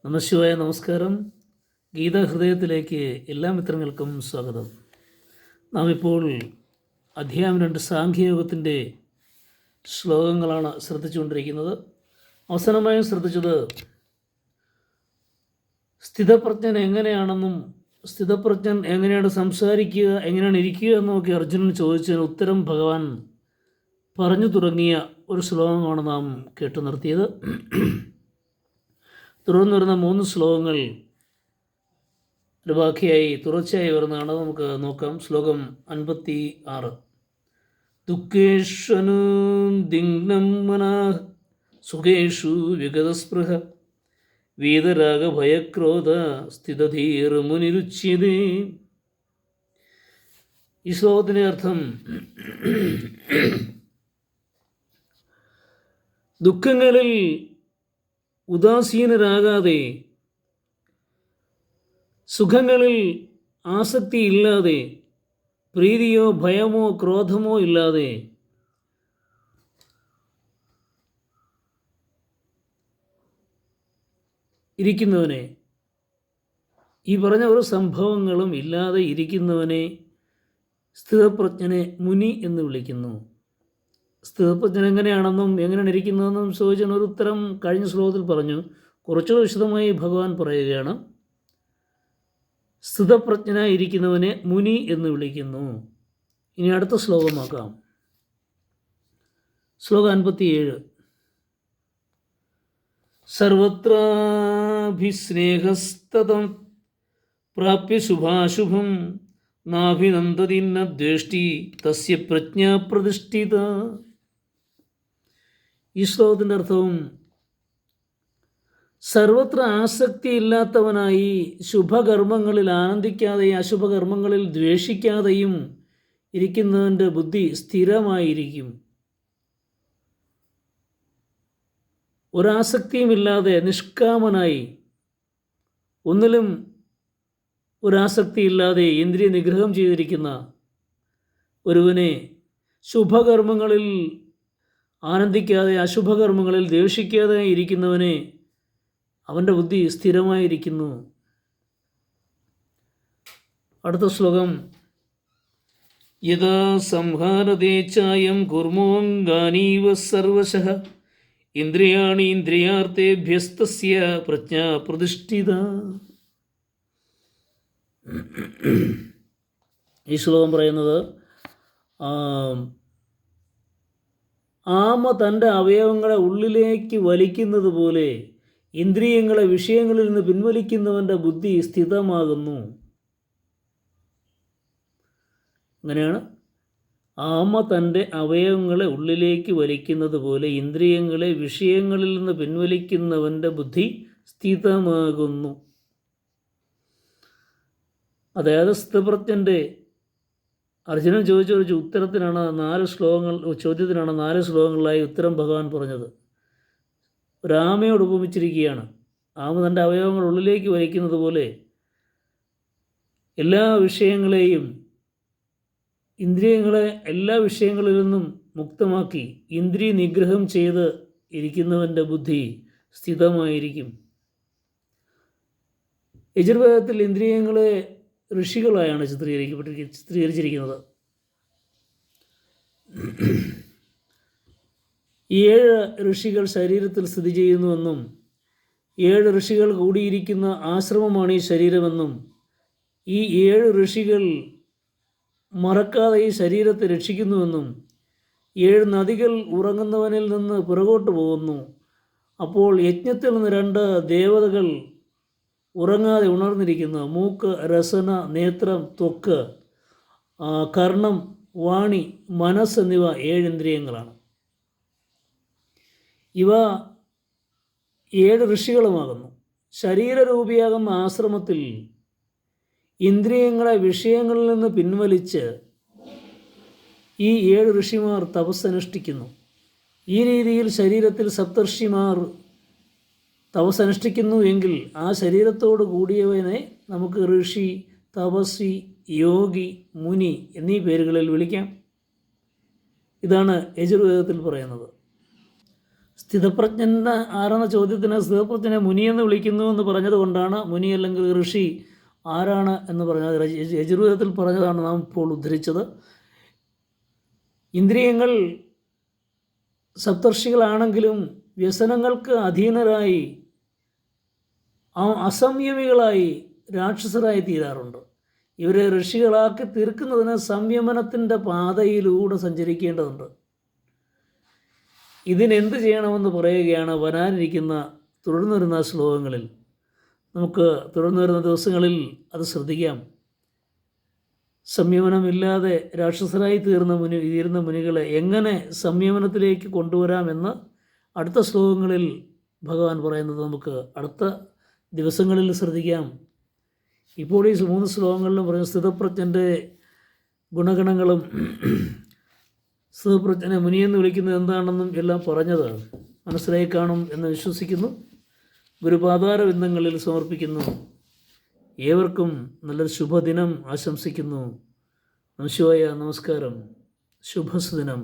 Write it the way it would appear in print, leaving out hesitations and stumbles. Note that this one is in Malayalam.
നമശിവായ, നമസ്കാരം. ഗീതാഹൃദയത്തിലേക്ക് എല്ലാ മിത്രങ്ങൾക്കും സ്വാഗതം. നാം ഇപ്പോൾ അധ്യായം 2 സാഖ്യയോഗത്തിൻ്റെ ശ്ലോകങ്ങളാണ് ശ്രദ്ധിച്ചുകൊണ്ടിരിക്കുന്നത്. അവസാനമായും ശ്രദ്ധിച്ചത് സ്ഥിതപ്രജ്ഞൻ എങ്ങനെയാണെന്നും സ്ഥിതപ്രജ്ഞൻ എങ്ങനെയാണ് സംസാരിക്കുക, എങ്ങനെയാണ് ഇരിക്കുക എന്നൊക്കെ അർജുനൻ ചോദിച്ചതിന് ഉത്തരം ഭഗവാൻ പറഞ്ഞു തുടങ്ങിയ ഒരു ശ്ലോകമാണ് നാം കേട്ടു നിർത്തിയത്. തുടർന്ന് വരുന്ന 3 ശ്ലോകങ്ങൾ ഒരു ബാക്കിയായി തുടർച്ചയായി വരുന്നതാണ്. നമുക്ക് നോക്കാം. ശ്ലോകം 56. ദുഃഖേഷ്വനുദിഗ്നം മനഃ സുഖേഷു വിഗതസ്പൃഹ വീതരാഗഭയക്രോധ സ്ഥിതധീർമുനിരുച്യതേ. ഈ ശ്ലോകത്തിൻ്റെ അർത്ഥം ദുഃഖങ്ങളിൽ ഉദാസീനരാകാതെ, സുഖങ്ങളിൽ ആസക്തിയില്ലാതെ, പ്രീതിയോ ഭയമോ ക്രോധമോ ഇല്ലാതെ ഇരിക്കുന്നവനെ, ഈ പറഞ്ഞ ഒരു സംഭവങ്ങളും ഇല്ലാതെ ഇരിക്കുന്നവനെ സ്ഥിതപ്രജ്ഞനെ മുനി എന്ന് വിളിക്കുന്നു. സ്ഥിതപ്രജ്ഞൻ എങ്ങനെയാണെന്നും എങ്ങനെയാണ് ഇരിക്കുന്നതെന്നും ചോദിച്ചതിന് ഒരു ഉത്തരം കഴിഞ്ഞ ശ്ലോകത്തിൽ പറഞ്ഞു. കുറച്ചുകൂടെ വിശദമായി ഭഗവാൻ പറയുകയാണ്. സ്ഥിതപ്രജ്ഞനായി ഇരിക്കുന്നവനെ മുനി എന്ന് വിളിക്കുന്നു. ഇനി അടുത്ത ശ്ലോകം നോക്കാം. ശ്ലോകം 57. സർവത്രാഭിസ്നേഹസ്തതം പ്രാപ്യ ശുഭാശുഭം നാഭിനന്ദതി ന ദ്വേഷ്ടി തസ്യ പ്രജ്ഞ പ്രതിഷ്ഠിത. ഈ ശ്ലോകത്തിൻ്റെ അർത്ഥവും സർവത്ര ആസക്തിയില്ലാത്തവനായി ശുഭകർമ്മങ്ങളിൽ ആനന്ദിക്കാതെയും അശുഭകർമ്മങ്ങളിൽ ദ്വേഷിക്കാതെയും ഇരിക്കുന്നവൻ്റെ ബുദ്ധി സ്ഥിരമായിരിക്കും. ഒരാസക്തിയുമില്ലാതെ നിഷ്കാമനായി, ഒന്നിലും ഒരാസക്തിയില്ലാതെ ഇന്ദ്രിയ നിഗ്രഹം ചെയ്തിരിക്കുന്ന ഒരുവനെ ശുഭകർമ്മങ്ങളിൽ ആനന്ദിക്കാതെ അശുഭകർമ്മങ്ങളിൽ ദ്വേഷിക്കാതെ ഇരിക്കുന്നവനെ അവൻ്റെ ബുദ്ധി സ്ഥിരമായിരിക്കുന്നു. അടുത്ത ശ്ലോകം. യഥാ സംഹാരതേ ചായം കുർമോംഗാനീവ സർവശഃ ഇന്ദ്രിയാണി ഇന്ദ്രിയാർത്ഥേഭ്യസ്തസ്യ പ്രജ്ഞാ പ്രതിഷ്ഠിത. ഈ ശ്ലോകം പറയുന്നത് ആമ തൻ്റെ അവയവങ്ങളെ ഉള്ളിലേക്ക് വലിക്കുന്നത് പോലെ ഇന്ദ്രിയങ്ങളെ വിഷയങ്ങളിൽ നിന്ന് പിൻവലിക്കുന്നവൻ്റെ ബുദ്ധി സ്ഥിതമാകുന്നു. അങ്ങനെയാണ്. ആമ തൻ്റെ അവയവങ്ങളെ ഉള്ളിലേക്ക് വലിക്കുന്നത് പോലെ ഇന്ദ്രിയങ്ങളെ വിഷയങ്ങളിൽ നിന്ന് പിൻവലിക്കുന്നവൻ്റെ ബുദ്ധി സ്ഥിതമാകുന്നു. അതായത് സ്ഥിതപ്രജ്ഞൻ്റെ അർജുനൻ ചോദിച്ച ഒരു ഉത്തരത്തിനാണ് 4 ശ്ലോകങ്ങൾ, ചോദ്യത്തിനാണ് 4 ശ്ലോകങ്ങളിലായി ഉത്തരം ഭഗവാൻ പറഞ്ഞത്. ഒരാമയോട് ഉപമിച്ചിരിക്കുകയാണ്. ആമ തൻ്റെ അവയവങ്ങൾ ഉള്ളിലേക്ക് വലിക്കുന്നത് പോലെ എല്ലാ വിഷയങ്ങളെയും, ഇന്ദ്രിയങ്ങളെ എല്ലാ വിഷയങ്ങളിൽ നിന്നും മുക്തമാക്കി ഇന്ദ്രിയ നിഗ്രഹം ചെയ്ത് ഇരിക്കുന്നവൻ്റെ ബുദ്ധി സ്ഥിതമായിരിക്കും. യജുർവേദത്തിൽ ഇന്ദ്രിയങ്ങളെ ഋഷികളായാണ് ചിത്രീകരിച്ചിരിക്കുന്നത്. 7 ഋഷികൾ ശരീരത്തിൽ സ്ഥിതി ചെയ്യുന്നുവെന്നും 7 ഋഷികൾ കൂടിയിരിക്കുന്ന ആശ്രമമാണ് ഈ ശരീരമെന്നും ഈ 7 ഋഷികൾ മറക്കാതെ ഈ ശരീരത്തെ രക്ഷിക്കുന്നുവെന്നും 7 നദികൾ ഉറങ്ങുന്നവനിൽ നിന്ന് പുറകോട്ട് പോകുന്നു. അപ്പോൾ യജ്ഞത്തിൽ നിന്ന് 2 ദേവതകൾ ഉറങ്ങാതെ ഉണർന്നിരിക്കുന്നു. മൂക്ക്, രസന, നേത്രം, ത്വക്ക്, കർണം, വാണി, മനസ്സ് എന്നിവ 7 ഇന്ദ്രിയങ്ങളാണ്. ഇവ 7 ഋഷികളുമാകുന്നു. ശരീരരൂപിയാകുന്ന ആശ്രമത്തിൽ ഇന്ദ്രിയങ്ങളെ വിഷയങ്ങളിൽ നിന്ന് പിൻവലിച്ച് ഈ 7 ഋഷിമാർ തപസ്സനുഷ്ഠിക്കുന്നു. ഈ രീതിയിൽ ശരീരത്തിൽ സപ്തർഷിമാർ തപസ്സനുഷ്ഠിക്കുന്നു എങ്കിൽ ആ ശരീരത്തോട് കൂടിയവനെ നമുക്ക് ഋഷി, തപസ്വി, യോഗി, മുനി എന്നീ പേരുകളിൽ വിളിക്കാം. ഇതാണ് യജുർവേദത്തിൽ പറയുന്നത്. സ്ഥിതപ്രജ്ഞൻ ആരെന്ന ചോദ്യത്തിന് സ്ഥിതപ്രജ്ഞനെ മുനിയെന്ന് വിളിക്കുന്നു എന്ന് പറഞ്ഞതുകൊണ്ടാണ് മുനി അല്ലെങ്കിൽ ഋഷി ആരാണ് എന്ന് പറഞ്ഞത് യജുർവേദത്തിൽ പറഞ്ഞതാണ് നാം ഇപ്പോൾ ഉദ്ധരിച്ചത്. ഇന്ദ്രിയങ്ങൾ സപ്തർഷികളാണെങ്കിലും വ്യസനങ്ങൾക്ക് അധീനരായി അസംയമികളായി രാക്ഷസരായി തീരാറുണ്ട്. ഇവരെ ഋഷികളാക്കി തീർക്കുന്നതിന് സംയമനത്തിൻ്റെ പാതയിലൂടെ സഞ്ചരിക്കേണ്ടതുണ്ട്. ഇതിനെന്ത് ചെയ്യണമെന്ന് പറയുകയാണ് വരാനിരിക്കുന്ന തുടർന്നു വരുന്ന ശ്ലോകങ്ങളിൽ. നമുക്ക് തുടർന്നു വരുന്ന ദിവസങ്ങളിൽ അത് ശ്രദ്ധിക്കാം. സംയമനമില്ലാതെ രാക്ഷസരായി തീരുന്ന മുനികളെ എങ്ങനെ സംയമനത്തിലേക്ക് കൊണ്ടുവരാമെന്ന് അടുത്ത ശ്ലോകങ്ങളിൽ ഭഗവാൻ പറയുന്നത് നമുക്ക് അടുത്ത ദിവസങ്ങളിൽ ശ്രദ്ധിക്കാം. ഇപ്പോൾ ഈ 3 ശ്ലോകങ്ങളിലും പറഞ്ഞ സ്ഥിതപ്രജ്ഞൻ്റെ ഗുണഗണങ്ങളും സ്ഥിതപ്രജ്ഞനെ മുനിയെന്ന് വിളിക്കുന്നത് എന്താണെന്നും എല്ലാം പറഞ്ഞത് മനസ്സിലായി കാണും എന്ന് വിശ്വസിക്കുന്നു. ഗുരുപാദാര ബിന്ദങ്ങളിൽ സമർപ്പിക്കുന്നു. ഏവർക്കും നല്ലൊരു ശുഭദിനം ആശംസിക്കുന്നു. നമസ്കാരം. ശുഭസുദിനം.